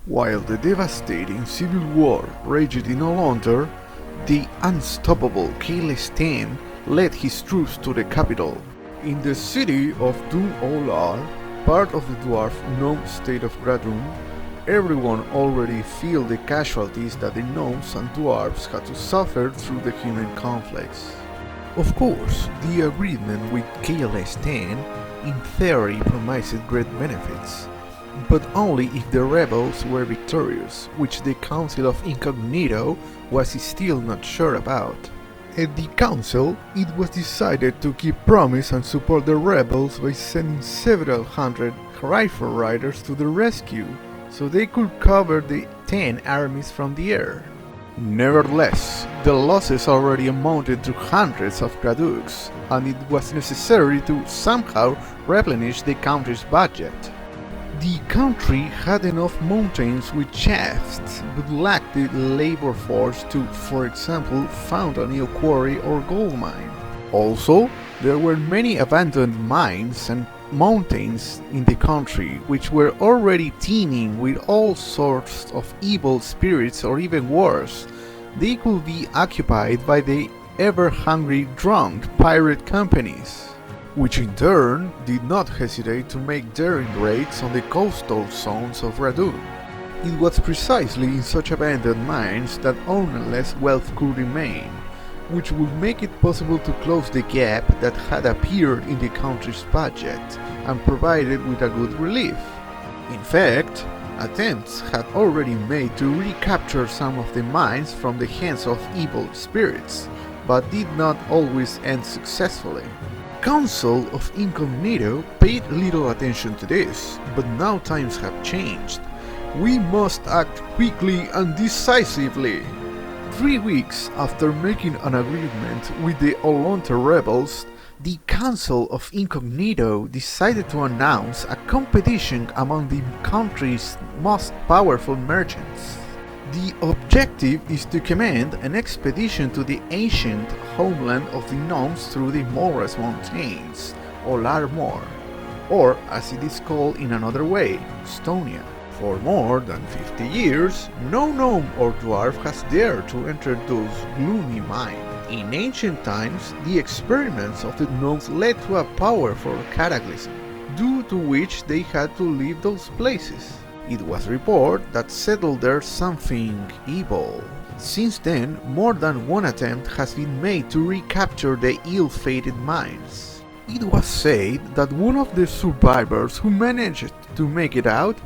While the devastating civil war raged in Alaunter, the unstoppable Gedsun led his troops to the capital. In the city of Dun-Olar, part of the dwarf gnome state of Gedsun, everyone already felt the casualties that the gnomes and dwarves had to suffer through the human conflicts. Of course, the agreement with Gedsun in theory promised great benefits, but only if the rebels were victorious, which the Council of Incognito was still not sure about. At the council, it was decided to keep promise and support the rebels by sending several hundred rifle riders to the rescue, so they could cover the 10 armies from the air. Nevertheless, the losses already amounted to hundreds of Graduks, and it was necessary to somehow replenish the country's budget. The country had enough mountains with shafts, but lacked the labor force to, for example, found a new quarry or gold mine. Also, there were many abandoned mines and mountains in the country which were already teeming with all sorts of evil spirits, or even worse, they could be occupied by the ever-hungry drunk pirate companies, which in turn did not hesitate to make daring raids on the coastal zones of Gedsun. It was precisely in such abandoned mines that ownerless wealth could remain, which would make it possible to close the gap that had appeared in the country's budget and provide it with a good relief. In fact, attempts had already made to recapture some of the mines from the hands of evil spirits, but did not always end successfully. Council of Incognito paid little attention to this, but now times have changed. We must act quickly and decisively. 3 weeks after making an agreement with the Alaunter rebels, the Council of Incognito decided to announce a competition among the country's most powerful merchants. The objective is to command an expedition to the ancient homeland of the gnomes through the Moras Mountains, Olarmor, or as it is called in another way, Stonia. For more than 50 years, no gnome or dwarf has dared to enter those gloomy mines. In ancient times, the experiments of the gnomes led to a powerful cataclysm, due to which they had to leave those places. It was reported that settled there something evil. Since then, more than one attempt has been made to recapture the ill-fated mines. It was said that one of the survivors who managed to make it out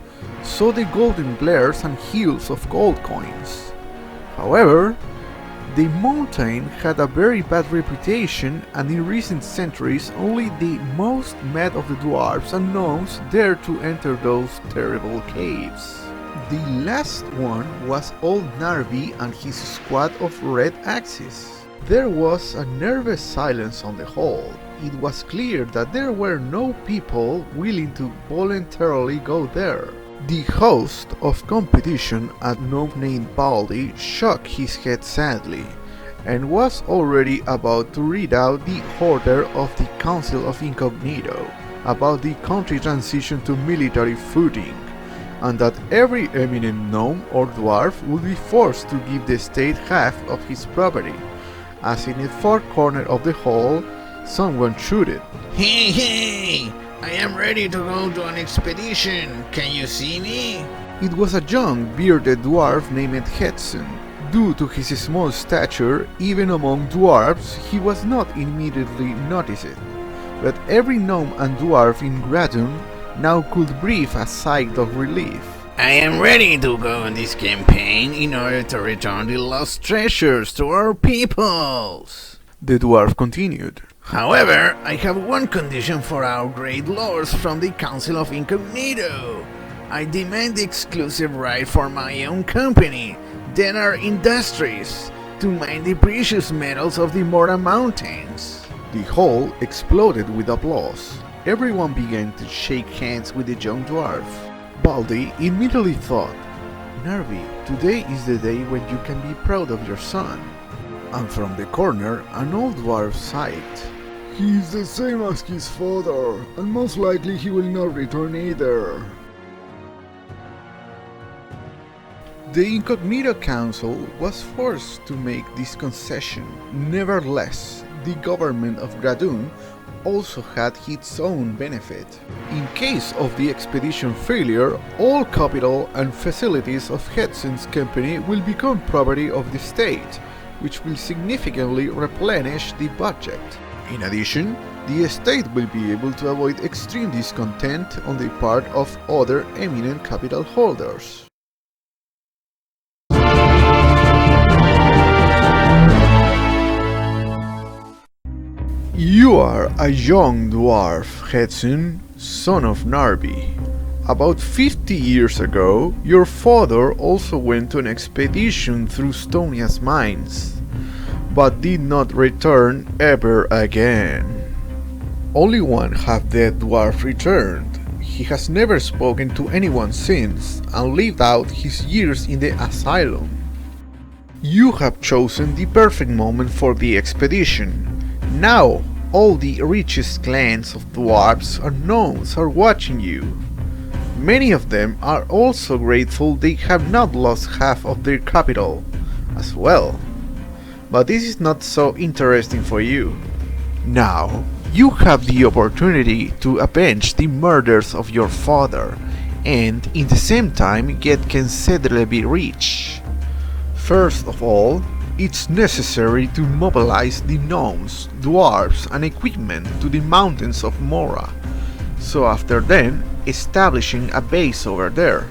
saw the golden glares and hills of gold coins. However, the mountain had a very bad reputation, and in recent centuries only the most mad of the dwarves and gnomes dared to enter those terrible caves. The last one was old Narvi and his squad of red axes. There was a nervous silence on the hall. It was clear that there were no people willing to voluntarily go there. The host of competition, a gnome named Baldi, shook his head sadly, and was already about to read out the order of the Council of Incognito about the country transition to military footing, and that every eminent gnome or dwarf would be forced to give the state half of his property, as in the far corner of the hall someone shouted, "Hey, hey! I am ready to go to an expedition. Can you see me?" It was a young, bearded dwarf named Gedsun. Due to his small stature, even among dwarves, he was not immediately noticed. But every gnome and dwarf in Gedsun now could breathe a sigh of relief. "I am ready to go on this campaign in order to return the lost treasures to our peoples," the dwarf continued. "However, I have one condition for our great lords from the Council of Incognito. I demand the exclusive right for my own company, Denar Industries, to mine the precious metals of the Mora Mountains." The hall exploded with applause. Everyone began to shake hands with the young dwarf. Baldi immediately thought, "Narvi, today is the day when you can be proud of your son." And from the corner, an old dwarf sighed. "He is the same as his father, and most likely he will not return either." The Incognito Council was forced to make this concession. Nevertheless, the government of Gedsun also had its own benefit. In case of the expedition failure, all capital and facilities of Gedsun's company will become property of the state, which will significantly replenish the budget. In addition, the state will be able to avoid extreme discontent on the part of other eminent capital holders. You are a young dwarf, Gedsun, son of Narvi. About 50 years ago, your father also went on an expedition through Stonia's mines, but did not return ever again. Only one half-dead dwarf returned. He has never spoken to anyone since, and lived out his years in the asylum. You have chosen the perfect moment for the expedition. Now, all the richest clans of dwarves and gnomes are watching you. Many of them are also grateful they have not lost half of their capital as well. But this is not so interesting for you. Now, you have the opportunity to avenge the murders of your father, and in the same time get considerably rich. First of all, it's necessary to mobilize the gnomes, dwarves, and equipment to the mountains of Mora, so after then, establishing a base over there.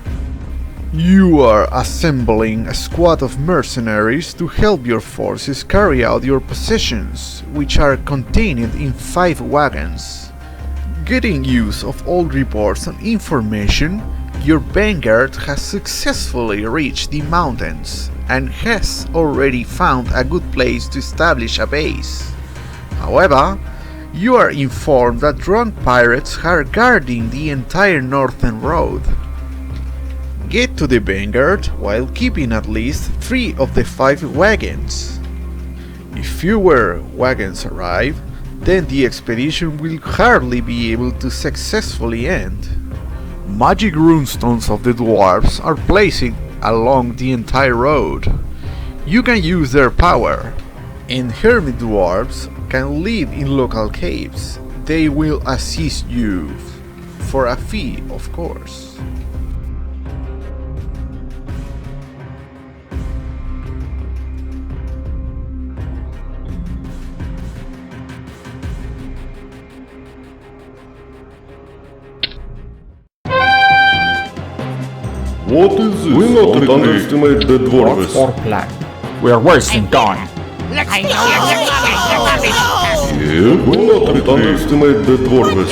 You are assembling a squad of mercenaries to help your forces carry out your possessions, which are contained in 5 wagons. Getting use of all reports and information, your vanguard has successfully reached the mountains and has already found a good place to establish a base. However, you are informed that drunk pirates are guarding the entire northern road. Get to the vanguard while keeping at least 3 of the 5 wagons. If fewer wagons arrive, then the expedition will hardly be able to successfully end. Magic runestones of the dwarves are placed along the entire road. You can use their power, and hermit dwarves can live in local caves. They will assist you, for a fee, of course. What is this? We not underestimate the dwarves. What's our plan? We are wasting time. Yeah, we not underestimate the dwarves.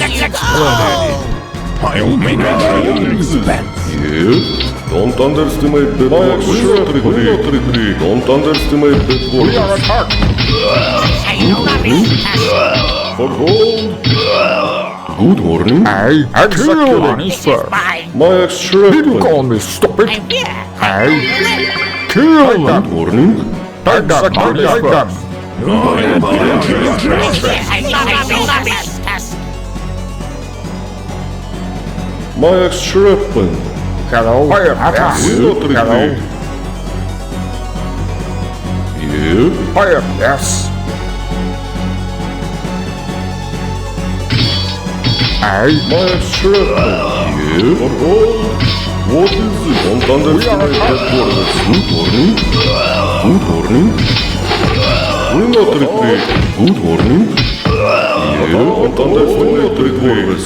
You make Yeah, don't underestimate the dwarves. Don't underestimate the dwarves. We are attacked. For gold. Good morning. I execute on first. My extra Did you weapon. call me stupid? I kill Good them. morning. Take them, take them. My extra weapon. Hello, attack. Hello, Yeah. fire, yes. My extra weapon. Yeah. For gold. What is this? Don't underestimate the dwarves. Good morning. Good morning. We not retreat. Good morning. Yeah. Don't underestimate the dwarves.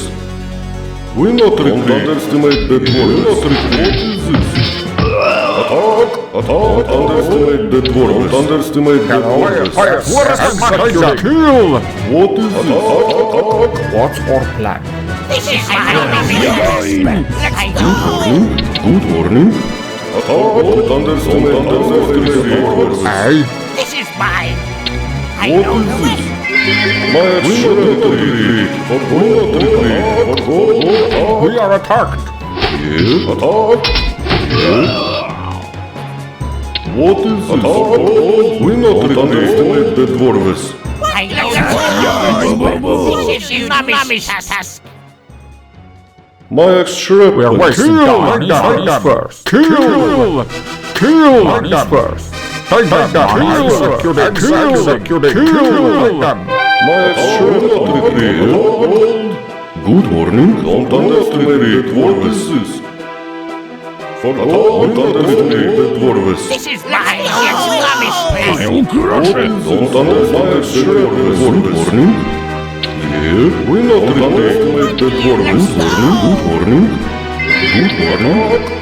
We not retreat. Don't underestimate the dwarves. We not retreat. What is this? Attack! Attack! Don't underestimate the dwarves. Don't underestimate the dwarves. Fire, fire, kill. What is this? Attack! What's our plan? Good morning. Attack! Don't underestimate the dwarves. This is mine. I What know is the this? way. My extra retreat. For gold retreat. For gold. We are attacked. Yeah. Attack. Yeah. What is this? Attack. We not underestimate the dwarves. I know the way. This is Nummy's task. My extra We are wasting time. Take them first. Kill. Kill them first. Take them. Execute. Kill them. My extraordinary. Good morning. Don't underestimate what is this. Don't underestimate the dwarves. This is my rubbish. Don't underestimate the dwarves. Good morning. Yeah, we not underestimate the dwarves. Good morning. Good morning.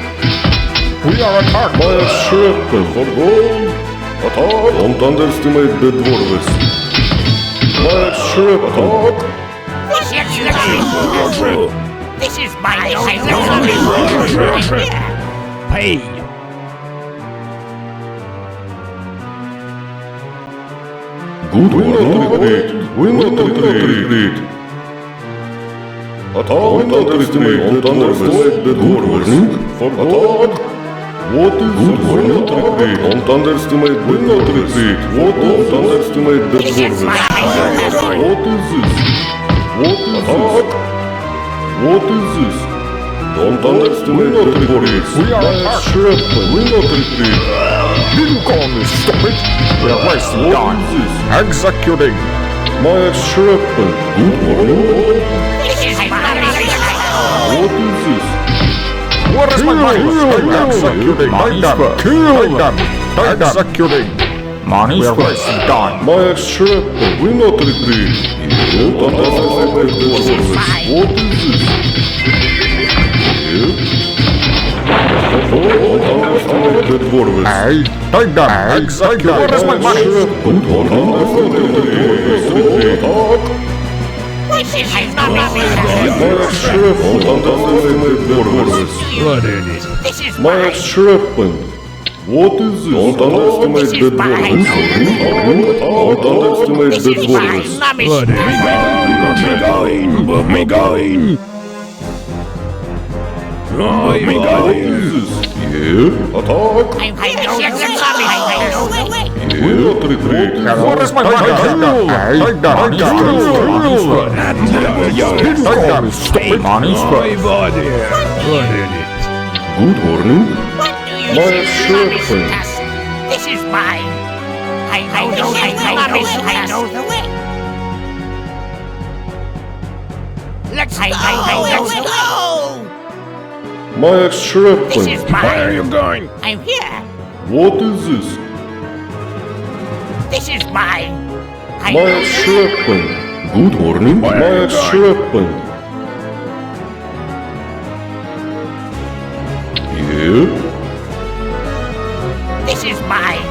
We are attacked by a ship for gold. Attack. Don't underestimate the dwarves. By a ship attack. This is my rubbish. Pay. Good morning. We not retreat. Attack. Don't underestimate the dwarves. For attack. What is good morning? Don't underestimate the dwarves. What don't underestimate the dwarves. What is this? What is this? What is this? Don't underestimate the dwarves. We are attacked. We not retreat. Did you call me stupid? We are wasting time. What is this? Executing. My shrapnel. Good morning. This is my What is this? What is my money? Executing. Kill them. Executing. Money. We are wasting time. My shrapnel. We not retreat. Don't underestimate the dwarves. What is this? Don't underestimate the dwarves. Hey, take them. Execute. What is my money? Don't underestimate the dwarves. This is my This is My shrapnel. What is this? Don't underestimate the dwarves. Don't underestimate the dwarves. Me going. What is this? Yeah, attack. We not retreat. What is my money? Take that. Take that. Stupid. Money's first. Good morning. My shrapnel. This is mine. I know the way. Let's go. My This shrapnel. is mine. Where are you going? I'm here. What is this? This is mine. I My know shrapnel. Good morning. My shrapnel. Yeah. This is mine.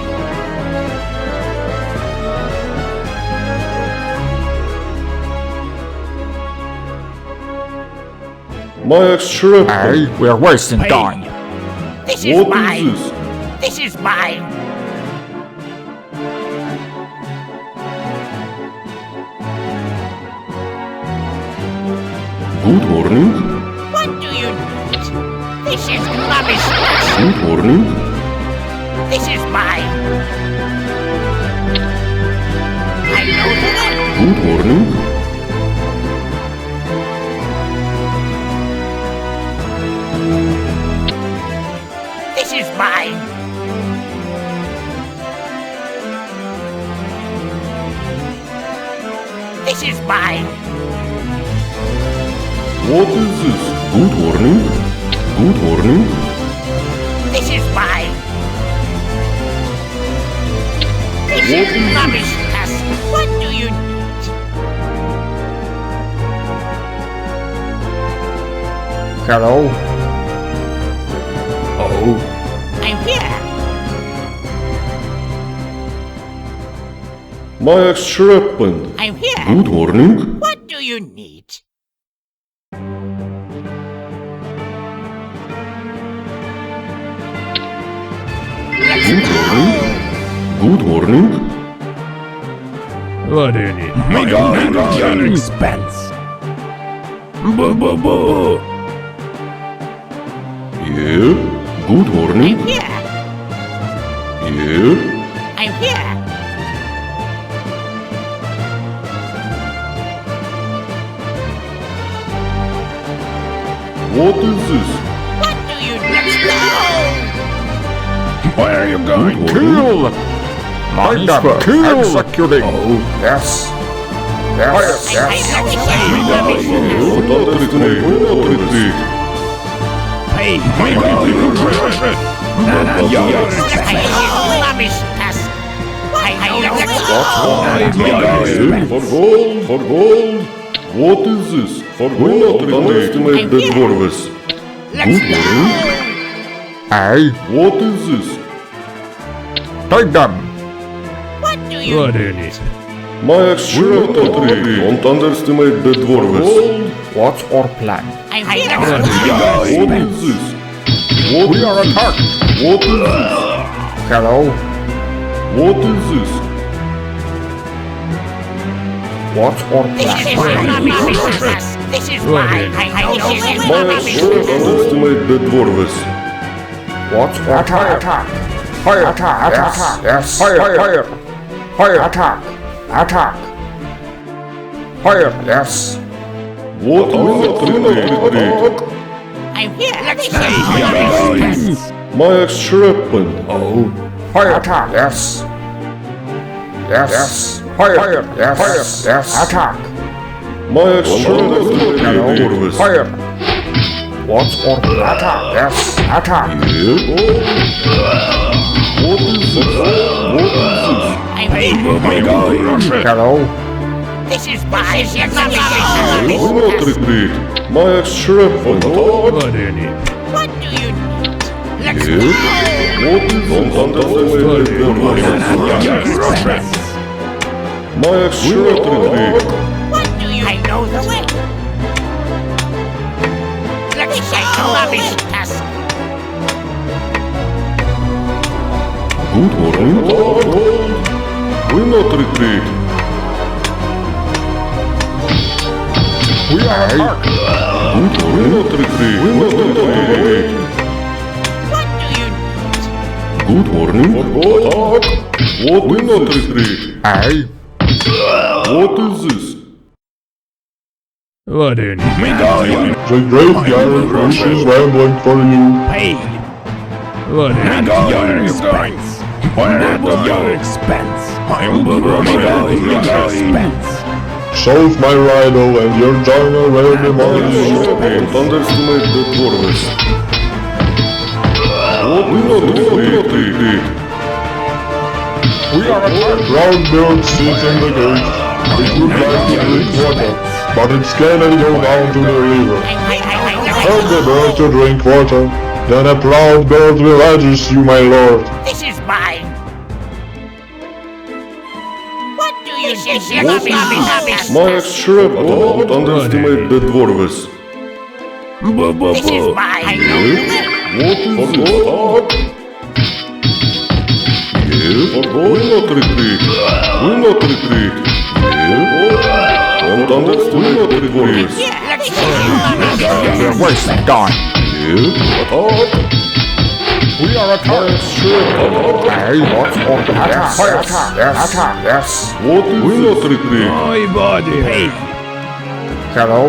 My shrapnel. Hey, we are wasting Hey. time. This is What mine. is this? This is mine. Good morning. What do you need? This is rubbish. Good morning. This is mine. I know the way. Good morning. This is mine. This is mine. What is this? Good morning. Good morning. This is mine. This What is is rubbish. What do you need? Hello? Oh, I'm here. My shrapnel. I'm here. Good morning. What do you need? Good morning. Good morning. what do you need? Me going. Expense. Boo. Yeah. Good morning. I'm here. Yeah. I'm here. What is this? What do you need? Let's go. Where are you going? Kill! Mindum, kill! Executing! Oh. Yes! Yes! Yes! For gold! What is this? Do not underestimate the dwarves. Good morning. Hey, What is this? take them! What do you need? My extraordinary. Don't underestimate the dwarves. What's our plan? What is this? What We are attacked! What is this? Hello? What is this? What's our plan? This is mine. My extraordinary the dwarves. What's our plan? Attack! Fire! Attack! Yes! Yes! Fire! Fire! Fire! Attack! Attack! Fire! Yes! What is I'm here. Let's see. my extra weapon? Oh! Fire! Attack! Yes! Yes! Yes! Fire! Fire! Yes! Fire! Yes! Attack! My extraordinary Hello? dwarves. Fire! What's our plan? Attack! Yes! Attack! What is this? What is I'm here. Hello? This is mine. this? Do not retreat. My extra weapon. What do you need? Let's go. What is this? Dwarves. My extraordinary. What do you? I know the way. Let's say task. Good morning. Will not retreat. We are attacked! Good morning. Will not retreat. Will not retreat. What do you need? Good morning. What will not retreat? Hey! What is this? What do you need? The graveyard wishes rambling for you. What do you need? Your expense. Your expense. Your expense. Solve my riddle and your journal will be mine. Don't underestimate the dwarves. What will not retreat? We are attacked! Proud bird sits in the gate. It would like to drink water, but it cannot go down to the river. Tell the bird to drink water, then a proud bird will address you, my lord. This is mine. What do you need? My extra don't underestimate the dwarves. This is mine. I know the way. What is this? Yes, will not retreat. Will not retreat. Yes, don't underestimate the dwarves. Let's see. We're wasting time! Yes, attack. We are attacked! Hey, what's our plan? Attack! Fire! Attack! Yes! Attack! Yes! What is will not retreat. My body. Hello?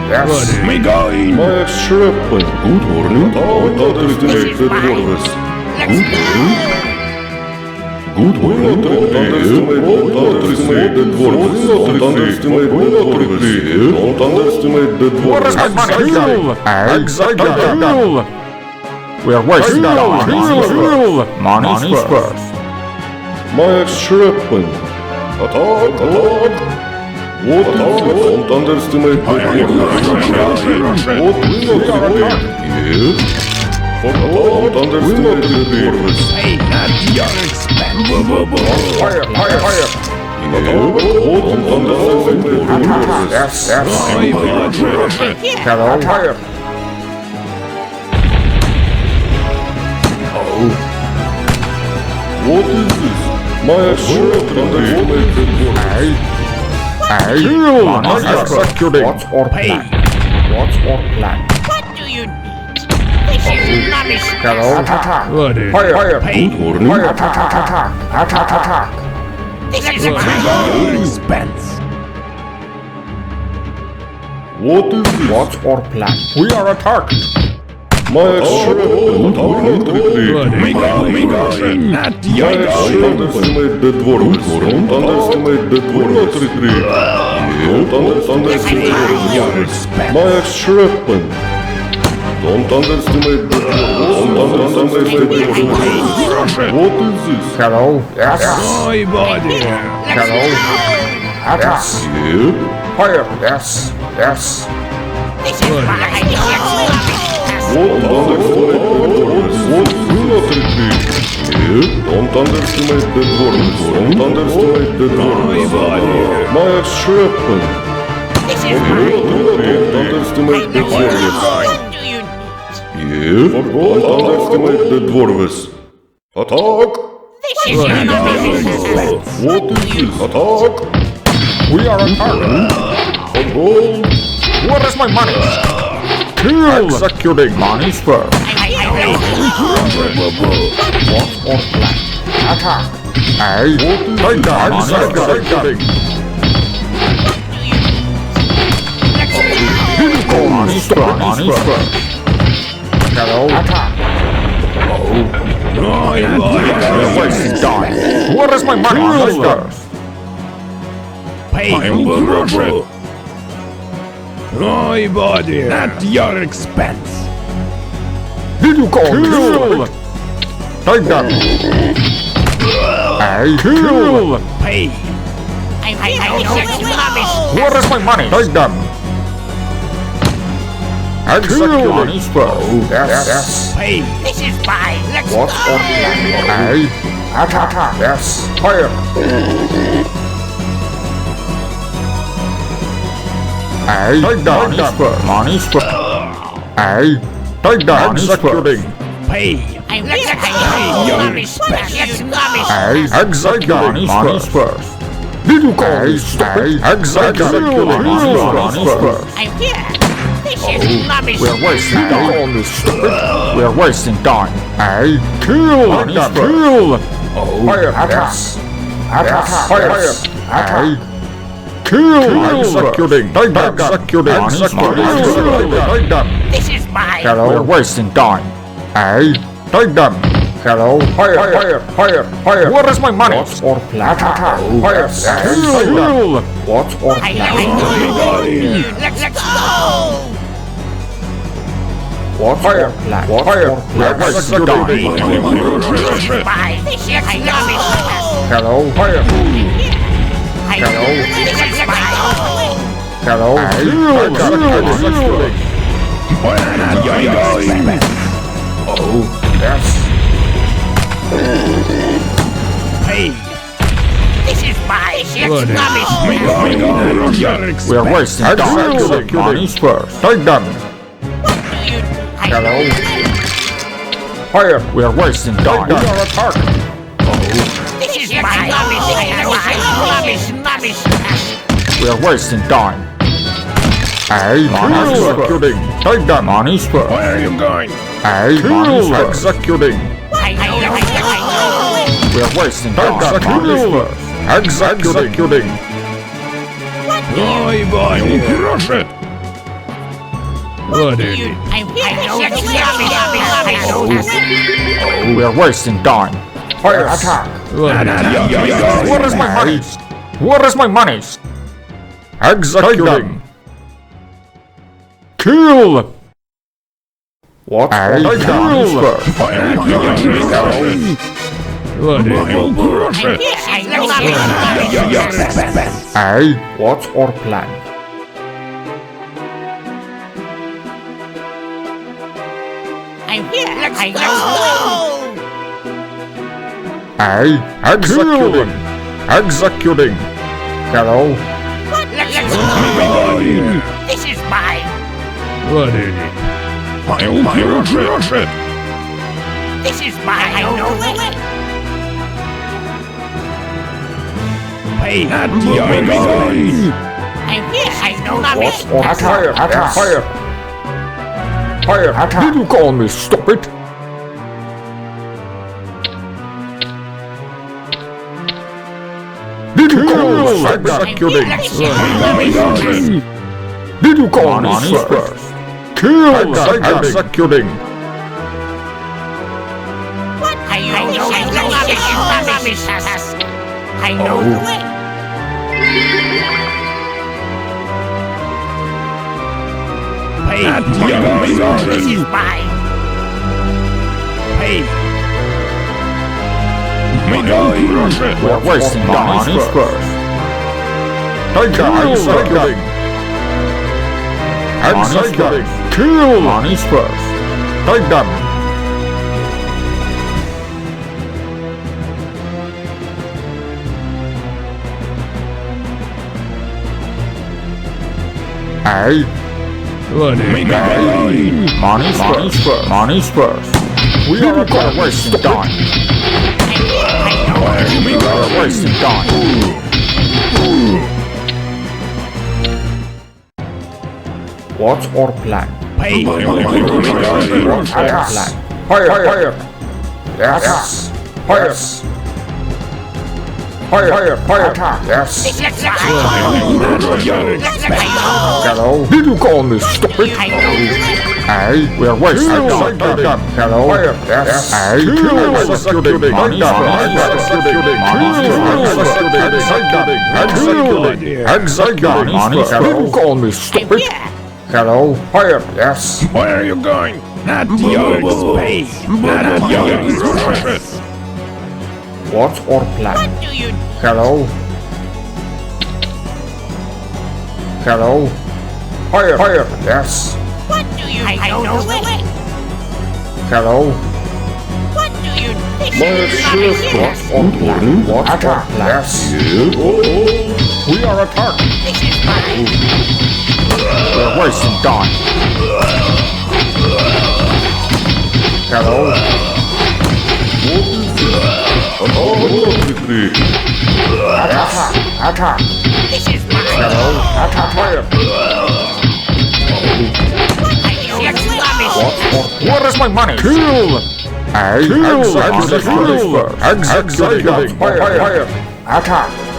Yes! My extra weapon. Good morning. Don't underestimate the dwarves. Good morning. Good morning. Don't underestimate the dwarves. Don't underestimate the dwarves. Don't underestimate the dwarves. Execute! We're wasting time! Money's first! My extra weapon. Attack! What is it? Don't underestimate the dwarves. What will not retreat? Yes. Don't underestimate the dwarves. Your expense. Fire! Fire! Fire! Don't underestimate the dwarves. Yes! Yes! Hello? Fire! What is this? My extra underestimate the dwarves. Hey! Money's executing! What's our plan? What's our plan? What do you need? This is rubbish. Hello? Attack! What do you Fire! Fire! Good morning. Fire! Attack! Attack! Attack! Attack! This is need? mine. Your expense. What is this? What's our plan? We are attacked! My extraction. Not the Don't underestimate the dwarves. Don't underestimate the dwarves. Don't underestimate the dwarves. My extraction. Don't underestimate the dwarves. Don't underestimate the dwarves. What is this? Hello? Yes? Oi, body. Hello? Attack! Yeah? Fire! Yes! Yes! This is my Don't underestimate the dwarves. What do not retreat? Yeah? Don't underestimate the dwarves. Don't underestimate the dwarves. My extraction. This is Don't underestimate the dwarves. What do you Yeah? Don't underestimate the dwarves. Attack! This is my What is this? Attack! We are attacking! On hold! Where is my money? Kill! Executing! Money's first! What or plan? Attack! Hey! Take that! Executing! Money's first! Money's first! Hello? Attack! Oi, body. We're wasting time! Where is my money? Money's first! Pay. Oi, body. At your expense. Did you call me? Take that! Hey! Kill! Pay. Where is my money? Take them! Execute money's first! Yes, yes! Pay. This is mine. Let's What go. or Hey! Attack! Yes! Fire! Hey! Take that! Money's first! Money's first! Hey! Take that! Executing! Pay. Hey! Executing! Money's first! Did you call me stupid? Executing! Money's first! I'm here. This is mommy's. We're wasting time. We're wasting time. Hey, kill! Kill! Fire! Attack! Attack! Fire! Hey, kill! Executing! Executing! Take them! This is mine. Hello? We're wasting time. Hey, take them! Hello? Fire! What is my money? What or plan? Attack! Fire! Kill! What or plan? Let's go. What fire? What fire? We're wasting time. This is mine. This is mommy's. Hello? Fire! Hello? This is mine. Hello? Executing! Oh, yes. Pay. This is mine. This is mommy's. We're wasting time. Executing! Money's first. Take them! Hello? Fire! We're wasting time. We are attacking! This is mine. Mommy's. We're wasting time. Hey, money's executing! Take them! Money's first. Where are you going? Hey, money's executing! We're wasting time. Money's first. Executing! Oi, body. Crush it. What is it? We're wasting time. Fire! Attack! Where is my money? Where is my money? Executing! Kill! What? Hey, kill! What is it? Hey, what's our plan? I'm here. Let's go. Hey, executing! Executing! Hello? Let's go. This is mine. What is it? Crush it. This is mine. I know it. Pay. At your expense. I'm here. I know What's nothing. our fire? Attack! Fire! Fire! Attack! Did you call me stupid? Did you call me executing? Did you call me first? Kill! Executing! I know the way. This is mine. We're wasting money first. Take that, I'm cycling. Kill! Money's first. Take them. Hey, What is mine? money's first. Money's first. We are not wasting time. We are wasting time. What's our plan? What's our plan? Fire! Yes! Fire! Fire! Yes! Hello? Did you call me stupid? Hey, we are wasting time. Hello? Fire! Yes! Hey, executing! Executing! Did you call me stupid? Hello? Fire! Yes! Where are you going? Not your space. Not your surface. What's our plan? What do you Hello? Hello? Fire! Yes! What do you I know the way. Hello? What do you What's our plan? What's our plan? Yes! We are attacked! This is mine. We're wasting time! Hello? Attack! This is mine. Hello? Attack! Fire! Where is my money? Kill! Executing! Fire! Attack!